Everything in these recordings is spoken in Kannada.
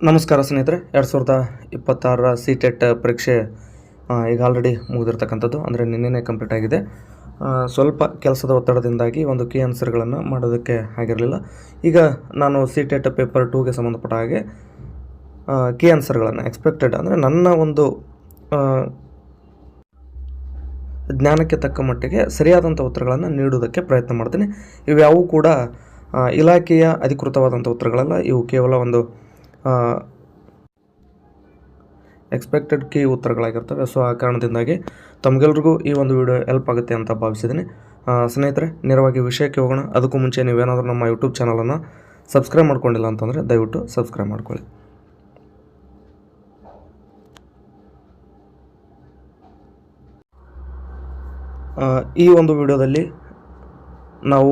ನಮಸ್ಕಾರ ಸ್ನೇಹಿತರೆ, 2026 CTET ಪರೀಕ್ಷೆ ಈಗ ಆಲ್ರೆಡಿ ಮುಗಿದಿರ್ತಕ್ಕಂಥದ್ದು. ಅಂದರೆ ನಿನ್ನೆನೇ ಕಂಪ್ಲೀಟ್ ಆಗಿದೆ. ಸ್ವಲ್ಪ ಕೆಲಸದ ಒತ್ತಡದಿಂದಾಗಿ ಒಂದು ಕೀ ಆನ್ಸರ್ಗಳನ್ನು ಮಾಡೋದಕ್ಕೆ ಆಗಿರಲಿಲ್ಲ. ಈಗ ನಾನು CTET ಪೇಪರ್ 2ಗೆ ಸಂಬಂಧಪಟ್ಟ ಹಾಗೆ ಕೀ ಆನ್ಸರ್ಗಳನ್ನು ಎಕ್ಸ್ಪೆಕ್ಟೆಡ್ ಅಂದರೆ ನನ್ನ ಒಂದು ಜ್ಞಾನಕ್ಕೆ ತಕ್ಕ ಮಟ್ಟಿಗೆ ಸರಿಯಾದಂಥ ಉತ್ತರಗಳನ್ನು ನೀಡುವುದಕ್ಕೆ ಪ್ರಯತ್ನ ಮಾಡ್ತೀನಿ. ಇವ್ಯಾವು ಕೂಡ ಇಲಾಖೆಯ ಅಧಿಕೃತವಾದಂಥ ಉತ್ತರಗಳಲ್ಲ. ಇವು ಕೇವಲ ಒಂದು ಎಕ್ಸ್ಪೆಕ್ಟೆಡ್ ಕೀ ಉತ್ತರಗಳಾಗಿರ್ತವೆ. ಸೊ ಆ ಕಾರಣದಿಂದಾಗಿ ತಮಗೆಲ್ರಿಗೂ ಈ ಒಂದು ವಿಡಿಯೋ ಹೆಲ್ಪ್ ಆಗುತ್ತೆ ಅಂತ ಭಾವಿಸಿದ್ದೀನಿ. ಸ್ನೇಹಿತರೆ, ನೇರವಾಗಿ ವಿಷಯಕ್ಕೆ ಹೋಗೋಣ. ಅದಕ್ಕೂ ಮುಂಚೆ ನೀವೇನಾದರೂ ನಮ್ಮ ಯೂಟ್ಯೂಬ್ ಚಾನಲನ್ನು ಸಬ್ಸ್ಕ್ರೈಬ್ ಮಾಡ್ಕೊಂಡಿಲ್ಲ ಅಂತಂದರೆ ದಯವಿಟ್ಟು ಸಬ್ಸ್ಕ್ರೈಬ್ ಮಾಡ್ಕೊಳ್ಳಿ. ಈ ಒಂದು ವಿಡಿಯೋದಲ್ಲಿ ನಾವು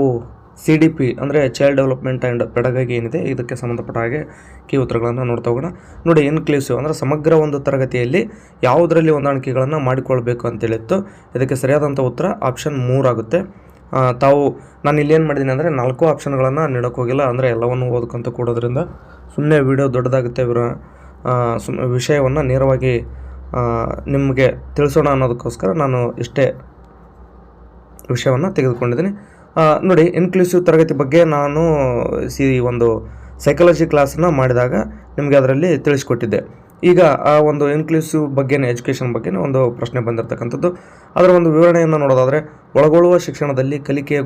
CDP ಅಂದರೆ ಚೈಲ್ಡ್ ಡೆವಲಪ್ಮೆಂಟ್ ಆ್ಯಂಡ್ ಪೆಡಗಾಗಿ ಏನಿದೆ ಇದಕ್ಕೆ ಸಂಬಂಧಪಟ್ಟ ಹಾಗೆ ಕೀ ಉತ್ತರಗಳನ್ನು ನೋಡ್ತಾ ಹೋಗೋಣ. ನೋಡಿ, ಇನ್ಕ್ಲೂಸಿವ್ ಅಂದರೆ ಸಮಗ್ರ ಒಂದು ತರಗತಿಯಲ್ಲಿ ಯಾವುದರಲ್ಲಿ ಹೊಂದಾಣಿಕೆಗಳನ್ನು ಮಾಡಿಕೊಳ್ಬೇಕು ಅಂತೇಳಿತ್ತು. ಇದಕ್ಕೆ ಸರಿಯಾದಂಥ ಉತ್ತರ ಆಪ್ಷನ್ 3 ಆಗುತ್ತೆ. ತಾವು ನಾನು ಇಲ್ಲೇನು ಮಾಡಿದ್ದೀನಿ ಅಂದರೆ 4 ಆಪ್ಷನ್ಗಳನ್ನು ನೀಡೋಕ್ಕೆ ಹೋಗಿಲ್ಲ. ಅಂದರೆ ಎಲ್ಲವನ್ನು ಓದ್ಕೊಂತ ಕೊಡೋದ್ರಿಂದ ಸುಮ್ಮನೆ ವಿಡಿಯೋ ದೊಡ್ಡದಾಗುತ್ತೆ. ವಿಷಯವನ್ನು ನೇರವಾಗಿ ನಿಮಗೆ ತಿಳಿಸೋಣ ಅನ್ನೋದಕ್ಕೋಸ್ಕರ ನಾನು ಇಷ್ಟೇ ವಿಷಯವನ್ನು ತೆಗೆದುಕೊಂಡಿದ್ದೀನಿ. ನೋಡಿ, ಇನ್ಕ್ಲೂಸಿವ್ ತರಗತಿ ಬಗ್ಗೆ ನಾನು ಒಂದು ಸೈಕಾಲಜಿ ಕ್ಲಾಸನ್ನು ಮಾಡಿದಾಗ ನಿಮಗೆ ಅದರಲ್ಲಿ ತಿಳಿಸ್ಕೊಟ್ಟಿದ್ದೆ. ಈಗ ಆ ಒಂದು ಇನ್ಕ್ಲೂಸಿವ್ ಬಗ್ಗೆನೇ, ಎಜುಕೇಷನ್ ಬಗ್ಗೆನೇ ಒಂದು ಪ್ರಶ್ನೆ ಬಂದಿರತಕ್ಕಂಥದ್ದು. ಅದರ ಒಂದು ವಿವರಣೆಯನ್ನು ನೋಡೋದಾದರೆ, ಒಳಗೊಳ್ಳುವ ಶಿಕ್ಷಣದಲ್ಲಿ ಕಲಿಕೆಯ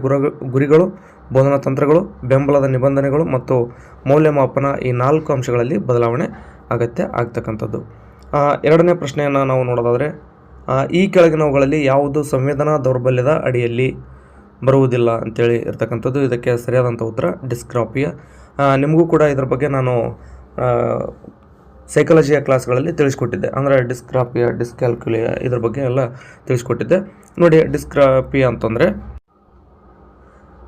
ಗುರಿಗಳು, ಬೋಧನಾ ತಂತ್ರಗಳು, ಬೆಂಬಲದ ನಿಬಂಧನೆಗಳು ಮತ್ತು ಮೌಲ್ಯಮಾಪನ ಈ 4 ಅಂಶಗಳಲ್ಲಿ ಬದಲಾವಣೆ ಅಗತ್ಯ ಆಗ್ತಕ್ಕಂಥದ್ದು. ಎರಡನೇ ಪ್ರಶ್ನೆಯನ್ನು ನಾವು ನೋಡೋದಾದರೆ, ಈ ಕೆಳಗಿನವುಗಳಲ್ಲಿ ಯಾವುದು ಸಂವೇದನಾ ದೌರ್ಬಲ್ಯದ ಅಡಿಯಲ್ಲಿ ಬರುವುದಿಲ್ಲ ಅಂತೇಳಿ ಇರ್ತಕ್ಕಂಥದ್ದು. ಇದಕ್ಕೆ ಸರಿಯಾದಂಥ ಉತ್ತರ ಡಿಸ್ಗ್ರಾಫಿಯಾ. ನಿಮಗೂ ಕೂಡ ಇದರ ಬಗ್ಗೆ ನಾನು ಸೈಕಾಲಜಿಯ ಕ್ಲಾಸ್ಗಳಲ್ಲಿ ತಿಳಿಸ್ಕೊಟ್ಟಿದ್ದೆ. ಅಂದರೆ ಡಿಸ್ಗ್ರಾಫಿಯಾ, ಡಿಸ್ಕ್ಯಾಲ್ಕುಲಿಯಾ ಇದ್ರ ಬಗ್ಗೆ ಎಲ್ಲ ತಿಳಿಸ್ಕೊಟ್ಟಿದ್ದೆ. ನೋಡಿ, ಡಿಸ್ಗ್ರಾಫಿಯಾ ಅಂತಂದರೆ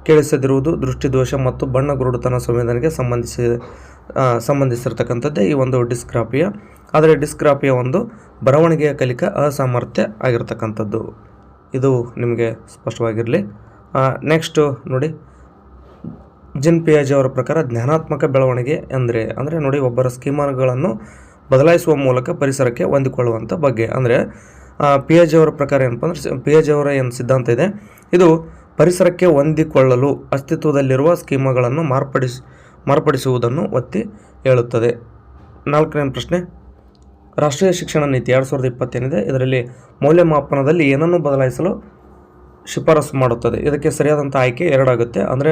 ಕೇಳಿಸದಿರುವುದು, ದೃಷ್ಟಿದೋಷ ಮತ್ತು ಬಣ್ಣ ಗುರುಡುತನ ಸಂವೇದನೆಗೆ ಸಂಬಂಧಿಸಿರ್ತಕ್ಕಂಥದ್ದೇ ಈ ಒಂದು ಡಿಸ್ಗ್ರಾಫಿಯಾ. ಆದರೆ ಡಿಸ್ಗ್ರಾಫಿಯಾ ಒಂದು ಬರವಣಿಗೆಯ ಕಲಿಕಾ ಅಸಾಮರ್ಥ್ಯ ಆಗಿರ್ತಕ್ಕಂಥದ್ದು. ಇದು ನಿಮಗೆ ಸ್ಪಷ್ಟವಾಗಿರಲಿ. ನೆಕ್ಸ್ಟು ನೋಡಿ, ಜಿನ್ ಪಿಯಾಜೆ ಅವರ ಪ್ರಕಾರ ಜ್ಞಾನಾತ್ಮಕ ಬೆಳವಣಿಗೆ ಅಂದರೆ ನೋಡಿ, ಒಬ್ಬರ ಸ್ಕೀಮಾಗಳನ್ನು ಬದಲಾಯಿಸುವ ಮೂಲಕ ಪರಿಸರಕ್ಕೆ ಹೊಂದಿಕೊಳ್ಳುವಂಥ ಬಗ್ಗೆ. ಅಂದರೆ ಪಿಯಾಜೆ ಅವರ ಪ್ರಕಾರ ಏನಪ್ಪ ಅಂದರೆ, ಪಿಯಾಜೆ ಅವರ ಏನು ಸಿದ್ಧಾಂತ ಇದೆ, ಇದು ಪರಿಸರಕ್ಕೆ ಹೊಂದಿಕೊಳ್ಳಲು ಅಸ್ತಿತ್ವದಲ್ಲಿರುವ ಸ್ಕೀಮಾಗಳನ್ನು ಮಾರ್ಪಡಿಸುವುದನ್ನು ಒತ್ತಿ ಹೇಳುತ್ತದೆ. 4ನೇ ಪ್ರಶ್ನೆ, ರಾಷ್ಟ್ರೀಯ ಶಿಕ್ಷಣ ನೀತಿ 2020 ಏನಿದೆ, ಇದರಲ್ಲಿ ಮೌಲ್ಯಮಾಪನದಲ್ಲಿ ಏನನ್ನು ಬದಲಾಯಿಸಲು ಶಿಫಾರಸು ಮಾಡುತ್ತದೆ. ಇದಕ್ಕೆ ಸರಿಯಾದಂಥ ಆಯ್ಕೆ 2 ಆಗುತ್ತೆ. ಅಂದರೆ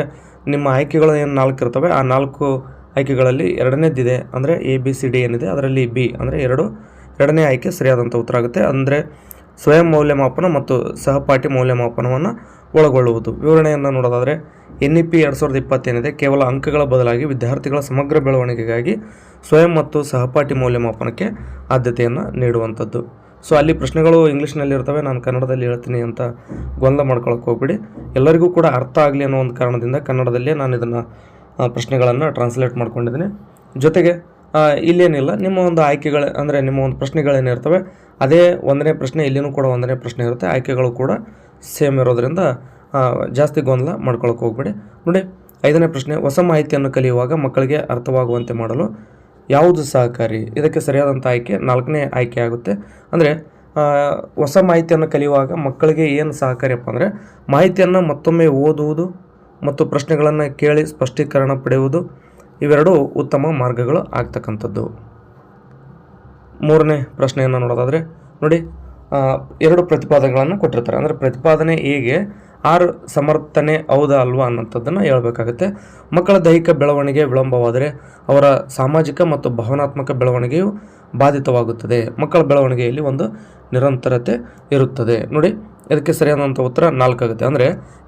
ನಿಮ್ಮ ಆಯ್ಕೆಗಳು ಏನು 4 ಇರ್ತವೆ, ಆ 4 ಆಯ್ಕೆಗಳಲ್ಲಿ ಎರಡನೇದಿದೆ ಅಂದರೆ ABCD ಏನಿದೆ, ಅದರಲ್ಲಿ B ಅಂದರೆ ಎರಡನೇ ಆಯ್ಕೆ ಸರಿಯಾದಂಥ ಉತ್ತರ ಆಗುತ್ತೆ. ಅಂದರೆ ಸ್ವಯಂ ಮೌಲ್ಯಮಾಪನ ಮತ್ತು ಸಹಪಾಠಿ ಮೌಲ್ಯಮಾಪನವನ್ನು ಒಳಗೊಳ್ಳುವುದು. ವಿವರಣೆಯನ್ನು ನೋಡೋದಾದರೆ, NEP 2020 ಏನಿದೆ, ಕೇವಲ ಅಂಕಗಳ ಬದಲಾಗಿ ವಿದ್ಯಾರ್ಥಿಗಳ ಸಮಗ್ರ ಬೆಳವಣಿಗೆಗಾಗಿ ಸ್ವಯಂ ಮತ್ತು ಸಹಪಾಠಿ ಮೌಲ್ಯಮಾಪನಕ್ಕೆ ಆದ್ಯತೆಯನ್ನು ನೀಡುವಂಥದ್ದು. ಸೊ ಅಲ್ಲಿ ಪ್ರಶ್ನೆಗಳು ಇಂಗ್ಲೀಷ್ನಲ್ಲಿ ಇರ್ತವೆ, ನಾನು ಕನ್ನಡದಲ್ಲಿ ಹೇಳ್ತೀನಿ ಅಂತ ಗೊಂದಲ ಮಾಡ್ಕೊಳಕ್ಕೆ ಹೋಗ್ಬಿಡಿ. ಎಲ್ಲರಿಗೂ ಕೂಡ ಅರ್ಥ ಆಗಲಿ ಅನ್ನೋ ಒಂದು ಕಾರಣದಿಂದ ಕನ್ನಡದಲ್ಲೇ ನಾನು ಇದನ್ನು ಪ್ರಶ್ನೆಗಳನ್ನು ಟ್ರಾನ್ಸ್ಲೇಟ್ ಮಾಡ್ಕೊಂಡಿದ್ದೀನಿ. ಜೊತೆಗೆ ಇಲ್ಲೇನಿಲ್ಲ, ನಿಮ್ಮ ಒಂದು ಆಯ್ಕೆಗಳು ಅಂದರೆ ನಿಮ್ಮ ಒಂದು ಪ್ರಶ್ನೆಗಳೇನಿರ್ತವೆ ಅದೇ 1ನೇ ಪ್ರಶ್ನೆ, ಇಲ್ಲಿನೂ ಕೂಡ 1ನೇ ಪ್ರಶ್ನೆ ಇರುತ್ತೆ. ಆಯ್ಕೆಗಳು ಕೂಡ ಸೇಮ್ ಇರೋದರಿಂದ ಜಾಸ್ತಿ ಗೊಂದಲ ಮಾಡ್ಕೊಳಕ್ಕೆ ಹೋಗ್ಬೇಡಿ. ನೋಡಿ, 5ನೇ ಪ್ರಶ್ನೆ, ಹೊಸ ಮಾಹಿತಿಯನ್ನು ಕಲಿಯುವಾಗ ಮಕ್ಕಳಿಗೆ ಅರ್ಥವಾಗುವಂತೆ ಮಾಡಲು ಯಾವುದು ಸಹಕಾರಿ? ಇದಕ್ಕೆ ಸರಿಯಾದಂಥ ಆಯ್ಕೆ 4ನೇ ಆಯ್ಕೆ ಆಗುತ್ತೆ. ಅಂದರೆ ಹೊಸ ಮಾಹಿತಿಯನ್ನು ಕಲಿಯುವಾಗ ಮಕ್ಕಳಿಗೆ ಏನು ಸಹಕಾರಿಯಪ್ಪ ಅಂದರೆ, ಮಾಹಿತಿಯನ್ನು ಮತ್ತೊಮ್ಮೆ ಓದುವುದು ಮತ್ತು ಪ್ರಶ್ನೆಗಳನ್ನು ಕೇಳಿ ಸ್ಪಷ್ಟೀಕರಣ ಪಡೆಯುವುದು, ಇವೆರಡೂ ಉತ್ತಮ ಮಾರ್ಗಗಳು ಆಗ್ತಕ್ಕಂಥದ್ದು. 3ನೇ ಪ್ರಶ್ನೆಯನ್ನು ನೋಡೋದಾದರೆ, ನೋಡಿ, 2 ಪ್ರತಿಪಾದನೆಗಳನ್ನು ಕೊಟ್ಟಿರ್ತಾರೆ. ಅಂದರೆ ಪ್ರತಿಪಾದನೆ ಹೇಗೆ ಸಮರ್ಥನೆ ಹೌದಾ ಅಲ್ವಾ ಅನ್ನೋಂಥದ್ದನ್ನು ಹೇಳಬೇಕಾಗುತ್ತೆ. ಮಕ್ಕಳ ದೈಹಿಕ ಬೆಳವಣಿಗೆ ವಿಳಂಬವಾದರೆ ಅವರ ಸಾಮಾಜಿಕ ಮತ್ತು ಭಾವನಾತ್ಮಕ ಬೆಳವಣಿಗೆಯು ಬಾಧಿತವಾಗುತ್ತದೆ. ಮಕ್ಕಳ ಬೆಳವಣಿಗೆಯಲ್ಲಿ ಒಂದು ನಿರಂತರತೆ ಇರುತ್ತದೆ. ನೋಡಿ, ಇದಕ್ಕೆ ಸರಿಯಾದಂಥ ಉತ್ತರ 4 ಆಗುತ್ತೆ. ಅಂದರೆ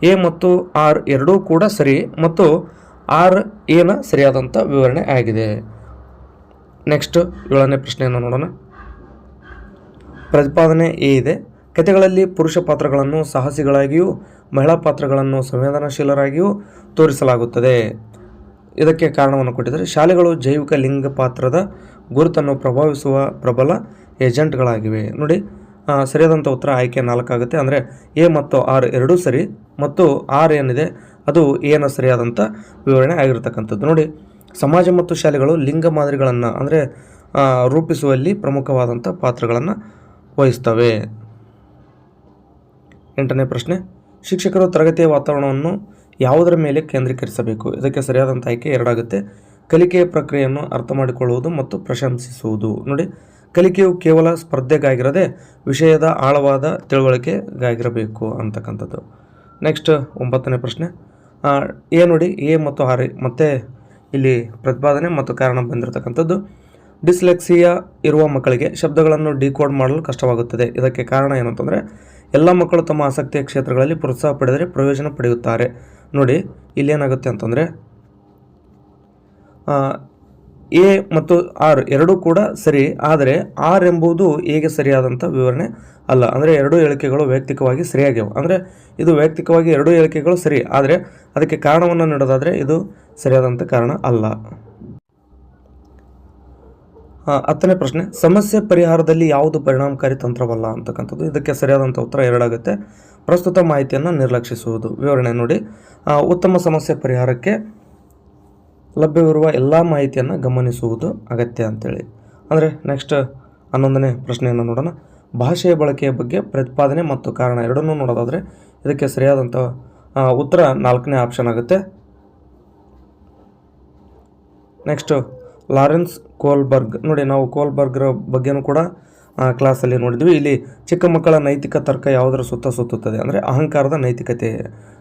A ಮತ್ತು R ಎರಡೂ ಕೂಡ ಸರಿ ಮತ್ತು R ಏನ ಸರಿಯಾದಂಥ ವಿವರಣೆ ಆಗಿದೆ. ನೆಕ್ಸ್ಟ್ 7ನೇ ಪ್ರಶ್ನೆಯನ್ನು ನೋಡೋಣ. ಪ್ರತಿಪಾದನೆ A ಇದೆ, ಕಥೆಗಳಲ್ಲಿ ಪುರುಷ ಪಾತ್ರಗಳನ್ನು ಸಾಹಸಿಗಳಾಗಿಯೂ ಮಹಿಳಾ ಪಾತ್ರಗಳನ್ನು ಸಂವೇದನಾಶೀಲರಾಗಿಯೂ ತೋರಿಸಲಾಗುತ್ತದೆ. ಇದಕ್ಕೆ ಕಾರಣವನ್ನು ಕೊಟ್ಟಿದ್ದಾರೆ. ಶಾಲೆಗಳು ಜೈವಿಕ ಲಿಂಗ ಪಾತ್ರದ ಗುರುತನ್ನು ಪ್ರಭಾವಿಸುವ ಪ್ರಬಲ ಏಜೆಂಟ್ಗಳಾಗಿವೆ. ನೋಡಿ, ಸರಿಯಾದಂಥ ಉತ್ತರ ಆಯ್ಕೆ 4 ಆಗುತ್ತೆ. ಅಂದರೆ A ಮತ್ತು R ಎರಡೂ ಸರಿ ಮತ್ತು R ಏನಿದೆ ಅದು ಏನ ಸರಿಯಾದಂಥ ವಿವರಣೆ ಆಗಿರ್ತಕ್ಕಂಥದ್ದು. ನೋಡಿ, ಸಮಾಜ ಮತ್ತು ಶಾಲೆಗಳು ಲಿಂಗ ಮಾದರಿಗಳನ್ನು ಅಂದರೆ ರೂಪಿಸುವಲ್ಲಿ ಪ್ರಮುಖವಾದಂಥ ಪಾತ್ರಗಳನ್ನು ವಹಿಸ್ತವೆ. 8ನೇ ಪ್ರಶ್ನೆ, ಶಿಕ್ಷಕರು ತರಗತಿಯ ವಾತಾವರಣವನ್ನು ಯಾವುದರ ಮೇಲೆ ಕೇಂದ್ರೀಕರಿಸಬೇಕು? ಇದಕ್ಕೆ ಸರಿಯಾದಂಥ ಆಯ್ಕೆ 2 ಆಗುತ್ತೆ. ಕಲಿಕೆಯ ಪ್ರಕ್ರಿಯೆಯನ್ನು ಅರ್ಥ ಮಾಡಿಕೊಳ್ಳುವುದು ಮತ್ತು ಪ್ರಶಂಸಿಸುವುದು. ನೋಡಿ, ಕಲಿಕೆಯು ಕೇವಲ ಸ್ಪರ್ಧೆಗಾಗಿರದೆ ವಿಷಯದ ಆಳವಾದ ತಿಳುವಳಿಕೆಗಾಗಿರಬೇಕು ಅಂತಕ್ಕಂಥದ್ದು. ನೆಕ್ಸ್ಟ್ 9ನೇ ಪ್ರಶ್ನೆ, ನೋಡಿ ಎ ಮತ್ತು ಆರ್ ಮತ್ತೆ ಇಲ್ಲಿ ಪ್ರತಿಪಾದನೆ ಮತ್ತು ಕಾರಣ ಬಂದಿರತಕ್ಕಂಥದ್ದು. ಡಿಸ್ಲೆಕ್ಸಿಯಾ ಇರುವ ಮಕ್ಕಳಿಗೆ ಶಬ್ದಗಳನ್ನು ಡಿಕೋಡ್ ಮಾಡಲು ಕಷ್ಟವಾಗುತ್ತದೆ. ಇದಕ್ಕೆ ಕಾರಣ ಏನಂತಂದರೆ ಎಲ್ಲ ಮಕ್ಕಳು ತಮ್ಮ ಆಸಕ್ತಿಯ ಕ್ಷೇತ್ರಗಳಲ್ಲಿ ಪ್ರೋತ್ಸಾಹ ಪಡೆದರೆ ಪ್ರಯೋಜನ ಪಡೆಯುತ್ತಾರೆ. ನೋಡಿ ಇಲ್ಲೇನಾಗುತ್ತೆ ಅಂತಂದರೆ ಎ ಮತ್ತು ಆರ್ ಎರಡೂ ಕೂಡ ಸರಿ, ಆದರೆ ಆರ್ ಎಂಬುದು ಎಗೆ ಸರಿಯಾದಂಥ ವಿವರಣೆ ಅಲ್ಲ. ಅಂದರೆ ಎರಡೂ ಹೇಳಿಕೆಗಳು ವೈಯಕ್ತಿಕವಾಗಿ ಸರಿಯಾಗ್ಯವು. ಅಂದರೆ ಇದು ವೈಯಕ್ತಿಕವಾಗಿ ಎರಡೂ ಹೇಳಿಕೆಗಳು ಸರಿ, ಆದರೆ ಅದಕ್ಕೆ ಕಾರಣವನ್ನು ನೀಡೋದಾದರೆ ಇದು ಸರಿಯಾದಂಥ ಕಾರಣ ಅಲ್ಲ. 10ನೇ ಪ್ರಶ್ನೆ, ಸಮಸ್ಯೆ ಪರಿಹಾರದಲ್ಲಿ ಯಾವುದು ಪರಿಣಾಮಕಾರಿ ತಂತ್ರವಲ್ಲ ಅಂತಕ್ಕಂಥದ್ದು. ಇದಕ್ಕೆ ಸರಿಯಾದಂಥ ಉತ್ತರ 2 ಆಗುತ್ತೆ. ಪ್ರಸ್ತುತ ಮಾಹಿತಿಯನ್ನು ನಿರ್ಲಕ್ಷಿಸುವುದು. ವಿವರಣೆ ನೋಡಿ, ಉತ್ತಮ ಸಮಸ್ಯೆ ಪರಿಹಾರಕ್ಕೆ ಲಭ್ಯವಿರುವ ಎಲ್ಲ ಮಾಹಿತಿಯನ್ನು ಗಮನಿಸುವುದು ಅಗತ್ಯ ಅಂತೇಳಿ. ಅಂದರೆ ನೆಕ್ಸ್ಟ್ 11ನೇ ಪ್ರಶ್ನೆಯನ್ನು ನೋಡೋಣ. ಭಾಷೆಯ ಬಳಕೆಯ ಬಗ್ಗೆ ಪ್ರತಿಪಾದನೆ ಮತ್ತು ಕಾರಣ ಎರಡನ್ನೂ ನೋಡೋದಾದರೆ ಇದಕ್ಕೆ ಸರಿಯಾದಂಥ ಉತ್ತರ 4ನೇ ಆಪ್ಷನ್ ಆಗುತ್ತೆ. Next Lawrence Kohlberg. ನೋಡಿ, ನಾವು ಕೋಲ್ಬರ್ಗ್ರ ಬಗ್ಗೆನೂ ಕೂಡ ಕ್ಲಾಸಲ್ಲಿ ನೋಡಿದ್ವಿ. ಇಲ್ಲಿ ಚಿಕ್ಕ ಮಕ್ಕಳ ನೈತಿಕ ತರ್ಕ ಯಾವುದರ ಸುತ್ತುತ್ತದೆ ಅಂದರೆ ಅಹಂಕಾರದ ನೈತಿಕತೆ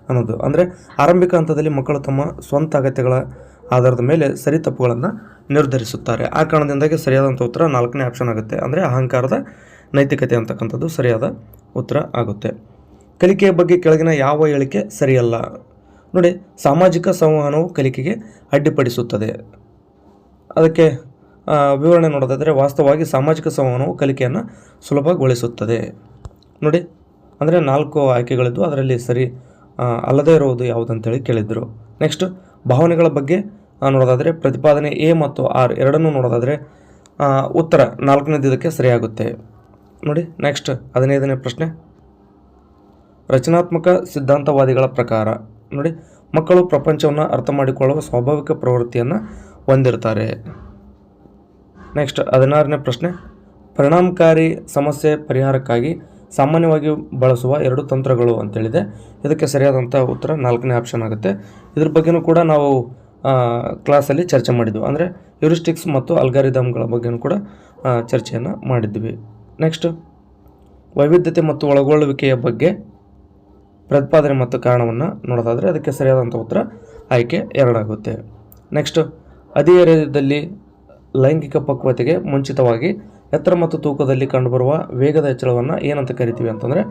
ಅನ್ನೋದು. ಅಂದರೆ ಆರಂಭಿಕ ಹಂತದಲ್ಲಿ ಮಕ್ಕಳು ತಮ್ಮ ಸ್ವಂತ ಅಗತ್ಯಗಳ ಆಧಾರದ ಮೇಲೆ ಸರಿ ತಪ್ಪುಗಳನ್ನು ನಿರ್ಧರಿಸುತ್ತಾರೆ. ಆ ಕಾರಣದಿಂದಾಗಿ ಸರಿಯಾದಂಥ ಉತ್ತರ 4ನೇ ಆಪ್ಷನ್ ಆಗುತ್ತೆ. ಅಂದರೆ ಅಹಂಕಾರದ ನೈತಿಕತೆ ಅಂತಕ್ಕಂಥದ್ದು ಸರಿಯಾದ ಉತ್ತರ ಆಗುತ್ತೆ. ಕಲಿಕೆಯ ಬಗ್ಗೆ ಕೆಳಗಿನ ಯಾವ ಹೇಳಿಕೆ ಸರಿಯಲ್ಲ? ನೋಡಿ, ಸಾಮಾಜಿಕ ಸಂವಹನವು ಕಲಿಕೆಗೆ ಅಡ್ಡಿಪಡಿಸುತ್ತದೆ. ಅದಕ್ಕೆ ವಿವರಣೆ ನೋಡೋದಾದರೆ ವಾಸ್ತವವಾಗಿ ಸಾಮಾಜಿಕ ಸಂವಹನವು ಕಲಿಕೆಯನ್ನು ಸುಲಭಗೊಳಿಸುತ್ತದೆ. ನೋಡಿ, ಅಂದರೆ 4 ಆಯ್ಕೆಗಳಿದ್ದು ಅದರಲ್ಲಿ ಸರಿ ಅಲ್ಲದೇ ಇರುವುದು ಯಾವುದಂತೇಳಿ ಕೇಳಿದ್ರು. ನೆಕ್ಸ್ಟ್ ಭಾವನೆಗಳ ಬಗ್ಗೆ ನೋಡೋದಾದರೆ ಪ್ರತಿಪಾದನೆ ಎ ಮತ್ತು ಆರ್ ಎರಡನ್ನೂ ನೋಡೋದಾದರೆ ಉತ್ತರ 4ನೇದು ಇದಕ್ಕೆ ಸರಿಯಾಗುತ್ತೆ. ನೋಡಿ, ನೆಕ್ಸ್ಟ್ 15ನೇ ಪ್ರಶ್ನೆ, ರಚನಾತ್ಮಕ ಸಿದ್ಧಾಂತವಾದಿಗಳ ಪ್ರಕಾರ ನೋಡಿ ಮಕ್ಕಳು ಪ್ರಪಂಚವನ್ನು ಅರ್ಥ ಮಾಡಿಕೊಳ್ಳುವ ಸ್ವಾಭಾವಿಕ ಪ್ರವೃತ್ತಿಯನ್ನು ಹೊಂದಿರ್ತಾರೆ. ನೆಕ್ಸ್ಟ್ 16ನೇ ಪ್ರಶ್ನೆ, ಪರಿಣಾಮಕಾರಿ ಸಮಸ್ಯೆ ಪರಿಹಾರಕ್ಕಾಗಿ ಸಾಮಾನ್ಯವಾಗಿ ಬಳಸುವ 2 ತಂತ್ರಗಳು ಅಂತೇಳಿದೆ. ಇದಕ್ಕೆ ಸರಿಯಾದಂಥ ಉತ್ತರ 4ನೇ ಆಪ್ಷನ್ ಆಗುತ್ತೆ. ಇದ್ರ ಬಗ್ಗೆನೂ ಕೂಡ ನಾವು ಕ್ಲಾಸಲ್ಲಿ ಚರ್ಚೆ ಮಾಡಿದ್ವಿ. ಅಂದರೆ ಹ್ಯೂರಿಸ್ಟಿಕ್ಸ್ ಮತ್ತು ಅಲ್ಗಾರಿದಮ್ಗಳ ಬಗ್ಗೆನೂ ಕೂಡ ಚರ್ಚೆಯನ್ನು ಮಾಡಿದ್ವಿ. ನೆಕ್ಸ್ಟ್ ವೈವಿಧ್ಯತೆ ಮತ್ತು ಒಳಗೊಳ್ಳುವಿಕೆಯ ಬಗ್ಗೆ ಪ್ರತಿಪಾದನೆ ಮತ್ತು ಕಾರಣವನ್ನು ನೋಡೋದಾದರೆ ಅದಕ್ಕೆ ಸರಿಯಾದಂಥ ಉತ್ತರ ಆಯ್ಕೆ 2 ಆಗುತ್ತೆ. ನೆಕ್ಸ್ಟ್ ಹದಿಹರೆಯದಲ್ಲಿ ಲೈಂಗಿಕ ಪಕ್ವತೆಗೆ ಮುಂಚಿತವಾಗಿ ಎತ್ತರ ಮತ್ತು ತೂಕದಲ್ಲಿ ಕಂಡುಬರುವ ವೇಗದ ಹೆಚ್ಚಳವನ್ನು ಏನಂತ ಕರಿತೀವಿ ಅಂತಂದರೆ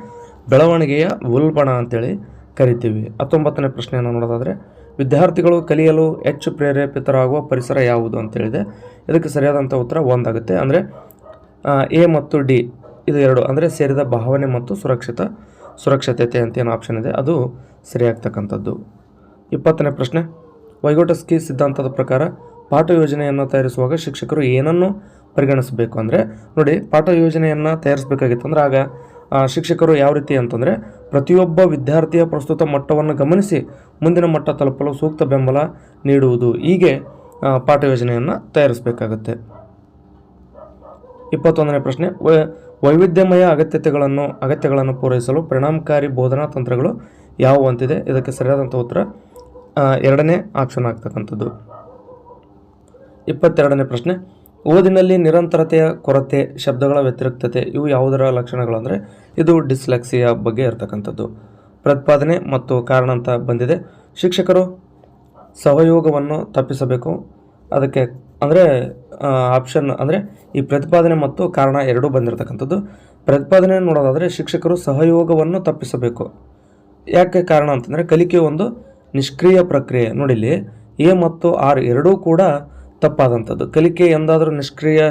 ಬೆಳವಣಿಗೆಯ ಉಲ್ಬಣ ಅಂತೇಳಿ ಕರಿತೀವಿ. 19ನೇ ಪ್ರಶ್ನೆಯನ್ನು ನೋಡೋದಾದರೆ ವಿದ್ಯಾರ್ಥಿಗಳು ಕಲಿಯಲು ಹೆಚ್ಚು ಪ್ರೇರೇಪಿತರಾಗುವ ಪರಿಸರ ಯಾವುದು ಅಂತೇಳಿದೆ. ಇದಕ್ಕೆ ಸರಿಯಾದಂಥ ಉತ್ತರ 1 ಆಗುತ್ತೆ. ಅಂದರೆ ಎ ಮತ್ತು ಡಿ ಇದು 2 ಅಂದರೆ ಸೇರಿದ ಭಾವನೆ ಮತ್ತು ಸುರಕ್ಷತೆ ಅಂತ ಏನು ಆಪ್ಷನ್ ಇದೆ ಅದು ಸರಿಯಾಗ್ತಕ್ಕಂಥದ್ದು. 20ನೇ ಪ್ರಶ್ನೆ, ವೈಗೋಟಸ್ಕಿ ಸಿದ್ಧಾಂತದ ಪ್ರಕಾರ ಪಾಠ ಯೋಜನೆಯನ್ನು ತಯಾರಿಸುವಾಗ ಶಿಕ್ಷಕರು ಏನನ್ನು ಪರಿಗಣಿಸಬೇಕು? ಅಂದರೆ ನೋಡಿ, ಪಾಠ ಯೋಜನೆಯನ್ನು ತಯಾರಿಸಬೇಕಾಗಿತ್ತು ಅಂದರೆ ಆಗ ಶಿಕ್ಷಕರು ಯಾವ ರೀತಿ ಅಂತಂದರೆ ಪ್ರತಿಯೊಬ್ಬ ವಿದ್ಯಾರ್ಥಿಯ ಪ್ರಸ್ತುತ ಮಟ್ಟವನ್ನು ಗಮನಿಸಿ ಮುಂದಿನ ಮಟ್ಟ ತಲುಪಲು ಸೂಕ್ತ ಬೆಂಬಲ ನೀಡುವುದು, ಹೀಗೆ ಪಾಠ ಯೋಜನೆಯನ್ನು ತಯಾರಿಸಬೇಕಾಗುತ್ತೆ. 21ನೇ ಪ್ರಶ್ನೆ, ವೈವಿಧ್ಯಮಯ ಅಗತ್ಯಗಳನ್ನು ಪೂರೈಸಲು ಪರಿಣಾಮಕಾರಿ ಬೋಧನಾ ತಂತ್ರಗಳು ಯಾವುವು ಅಂತಿದೆ. ಇದಕ್ಕೆ ಸರಿಯಾದಂಥ ಉತ್ತರ 2ನೇ ಆಪ್ಷನ್ ಆಗ್ತಕ್ಕಂಥದ್ದು. 22ನೇ ಪ್ರಶ್ನೆ, ಓದಿನಲ್ಲಿ ನಿರಂತರತೆಯ ಕೊರತೆ, ಶಬ್ದಗಳ ವ್ಯತಿರಿಕ್ತತೆ ಇವು ಯಾವುದರ ಲಕ್ಷಣಗಳು ಅಂದರೆ ಇದು ಡಿಸ್ಲೆಕ್ಸಿಯಾ ಬಗ್ಗೆ ಇರತಕ್ಕಂಥದ್ದು. ಪ್ರತಿಪಾದನೆ ಮತ್ತು ಕಾರಣ ಅಂತ ಬಂದಿದೆ. ಶಿಕ್ಷಕರು ಸಹಯೋಗವನ್ನು ತಪ್ಪಿಸಬೇಕು. ಅದಕ್ಕೆ ಅಂದರೆ ಆಪ್ಷನ್ ಅಂದರೆ ಈ ಪ್ರತಿಪಾದನೆ ಮತ್ತು ಕಾರಣ ಎರಡೂ ಬಂದಿರತಕ್ಕಂಥದ್ದು. ಪ್ರತಿಪಾದನೆ ನೋಡೋದಾದರೆ ಶಿಕ್ಷಕರು ಸಹಯೋಗವನ್ನು ತಪ್ಪಿಸಬೇಕು. ಯಾಕೆ ಕಾರಣ ಅಂತಂದರೆ ಕಲಿಕೆ ಒಂದು ನಿಷ್ಕ್ರಿಯ ಪ್ರಕ್ರಿಯೆ. ನೋಡಿಲ್ಲಿ ಎ ಮತ್ತು ಆರ್ ಎರಡೂ ಕೂಡ ತಪ್ಪಾದಂಥದ್ದು. ಕಲಿಕೆ ಎಂದಾದರೂ ನಿಷ್ಕ್ರಿಯ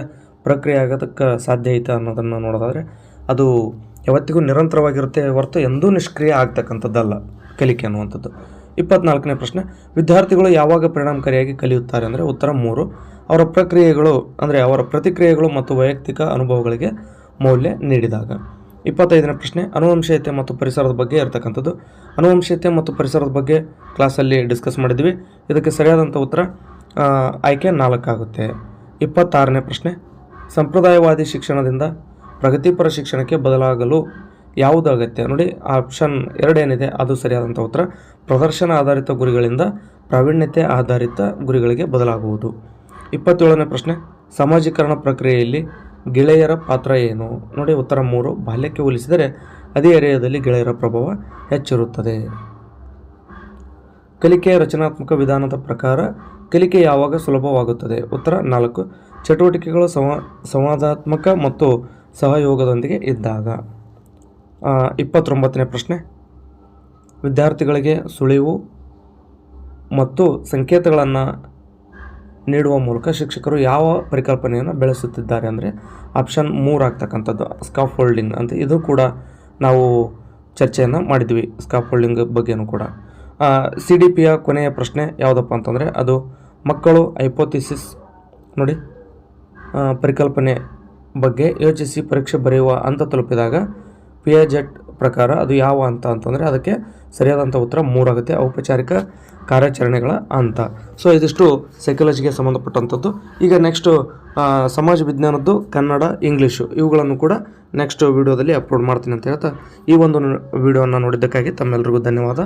ಪ್ರಕ್ರಿಯೆ ಆಗೋದಕ್ಕೆ ಸಾಧ್ಯ ಐತೆ ಅನ್ನೋದನ್ನು ನೋಡೋದಾದರೆ ಅದು ಯಾವತ್ತಿಗೂ ನಿರಂತರವಾಗಿರುತ್ತೆ ಹೊರತು ಎಂದೂ ನಿಷ್ಕ್ರಿಯ ಆಗ್ತಕ್ಕಂಥದ್ದಲ್ಲ ಕಲಿಕೆ ಅನ್ನುವಂಥದ್ದು. 24ನೇ ಪ್ರಶ್ನೆ, ವಿದ್ಯಾರ್ಥಿಗಳು ಯಾವಾಗ ಪರಿಣಾಮಕಾರಿಯಾಗಿ ಕಲಿಯುತ್ತಾರೆ ಅಂದರೆ ಉತ್ತರ 3, ಅವರ ಪ್ರಕ್ರಿಯೆಗಳು ಅಂದರೆ ಅವರ ಪ್ರತಿಕ್ರಿಯೆಗಳು ಮತ್ತು ವೈಯಕ್ತಿಕ ಅನುಭವಗಳಿಗೆ ಮೌಲ್ಯ ನೀಡಿದಾಗ. 25ನೇ ಪ್ರಶ್ನೆ, ಅನುವಂಶೀಯತೆ ಮತ್ತು ಪರಿಸರದ ಬಗ್ಗೆ ಇರತಕ್ಕಂಥದ್ದು. ಅನುವಂಶೀಯತೆ ಮತ್ತು ಪರಿಸರದ ಬಗ್ಗೆ ಕ್ಲಾಸಲ್ಲಿ ಡಿಸ್ಕಸ್ ಮಾಡಿದ್ವಿ. ಇದಕ್ಕೆ ಸರಿಯಾದಂಥ ಉತ್ತರ ಆಯ್ಕೆ 4 ಆಗುತ್ತೆ. 26ನೇ ಪ್ರಶ್ನೆ, ಸಂಪ್ರದಾಯವಾದಿ ಶಿಕ್ಷಣದಿಂದ ಪ್ರಗತಿಪರ ಶಿಕ್ಷಣಕ್ಕೆ ಬದಲಾಗಲು ಯಾವುದು ಅಗತ್ಯ? ನೋಡಿ, ಆಪ್ಷನ್ 2 ಏನಿದೆ ಅದು ಸರಿಯಾದಂಥ ಉತ್ತರ. ಪ್ರದರ್ಶನ ಆಧಾರಿತ ಗುರಿಗಳಿಂದ ಪ್ರಾವೀಣ್ಯತೆ ಆಧಾರಿತ ಗುರಿಗಳಿಗೆ ಬದಲಾಗುವುದು. 27ನೇ ಪ್ರಶ್ನೆ, ಸಾಮಾಜೀಕರಣ ಪ್ರಕ್ರಿಯೆಯಲ್ಲಿ ಗೆಳೆಯರ ಪಾತ್ರ ಏನು? ನೋಡಿ, ಉತ್ತರ 3. ಬಾಲ್ಯಕ್ಕೆ ಹೋಲಿಸಿದರೆ ಹದಿಹರೆಯದಲ್ಲಿ ಗೆಳೆಯರ ಪ್ರಭಾವ ಹೆಚ್ಚಿರುತ್ತದೆ. ಕಲಿಕೆಯ ರಚನಾತ್ಮಕ ವಿಧಾನದ ಪ್ರಕಾರ ಕಲಿಕೆ ಯಾವಾಗ ಸುಲಭವಾಗುತ್ತದೆ? ಉತ್ತರ 4. ಚಟುವಟಿಕೆಗಳು ಸಂವಾದಾತ್ಮಕ ಮತ್ತು ಸಹಯೋಗದೊಂದಿಗೆ ಇದ್ದಾಗ. 29ನೇ ಪ್ರಶ್ನೆ, ವಿದ್ಯಾರ್ಥಿಗಳಿಗೆ ಸುಳಿವು ಮತ್ತು ಸಂಕೇತಗಳನ್ನು ನೀಡುವ ಮೂಲಕ ಶಿಕ್ಷಕರು ಯಾವ ಪರಿಕಲ್ಪನೆಯನ್ನು ಬೆಳೆಸುತ್ತಿದ್ದಾರೆ? ಅಂದರೆ ಆಪ್ಷನ್ 3 ಆಗ್ತಕ್ಕಂಥದ್ದು ಸ್ಕಾಫೋಲ್ಡಿಂಗ್ ಅಂತ. ಇದು ಕೂಡ ನಾವು ಚರ್ಚೆಯನ್ನು ಮಾಡಿದ್ವಿ, ಸ್ಕಾಫೋಲ್ಡಿಂಗ್ ಬಗ್ಗೆನೂ ಕೂಡ. CDPಯ ಕೊನೆಯ ಪ್ರಶ್ನೆ ಯಾವುದಪ್ಪ ಅಂತಂದರೆ ಅದು ಮಕ್ಕಳು ಹೈಪೋಥಿಸಿಸ್ ನೋಡಿ ಪರಿಕಲ್ಪನೆ ಬಗ್ಗೆ ಯೋಚಿಸಿ ಪರೀಕ್ಷೆ ಬರೆಯುವ ಹಂತ ತಲುಪಿದಾಗ ಪಿಯಾಜೆಟ್ ಪ್ರಕಾರ ಅದು ಯಾವ ಹಂತ ಅಂತಂದರೆ ಅದಕ್ಕೆ ಸರಿಯಾದಂಥ ಉತ್ತರ 3 ಆಗುತ್ತೆ, ಔಪಚಾರಿಕ ಕಾರ್ಯಾಚರಣೆಗಳ ಹಂತ. ಸೊ ಇದಿಷ್ಟು ಸೈಕಾಲಜಿಗೆ ಸಂಬಂಧಪಟ್ಟಂಥದ್ದು. ಈಗ ನೆಕ್ಸ್ಟು ಸಮಾಜ ವಿಜ್ಞಾನದ್ದು ಕನ್ನಡ, ಇಂಗ್ಲೀಷು ಇವುಗಳನ್ನು ಕೂಡ ನೆಕ್ಸ್ಟ್ ವಿಡಿಯೋದಲ್ಲಿ ಅಪ್ಲೋಡ್ ಮಾಡ್ತೀನಿ ಅಂತ ಹೇಳ್ತಾ ಈ ಒಂದು ವಿಡಿಯೋನ ನೋಡಿದ್ದಕ್ಕಾಗಿ ತಮ್ಮೆಲ್ಲರಿಗೂ ಧನ್ಯವಾದ.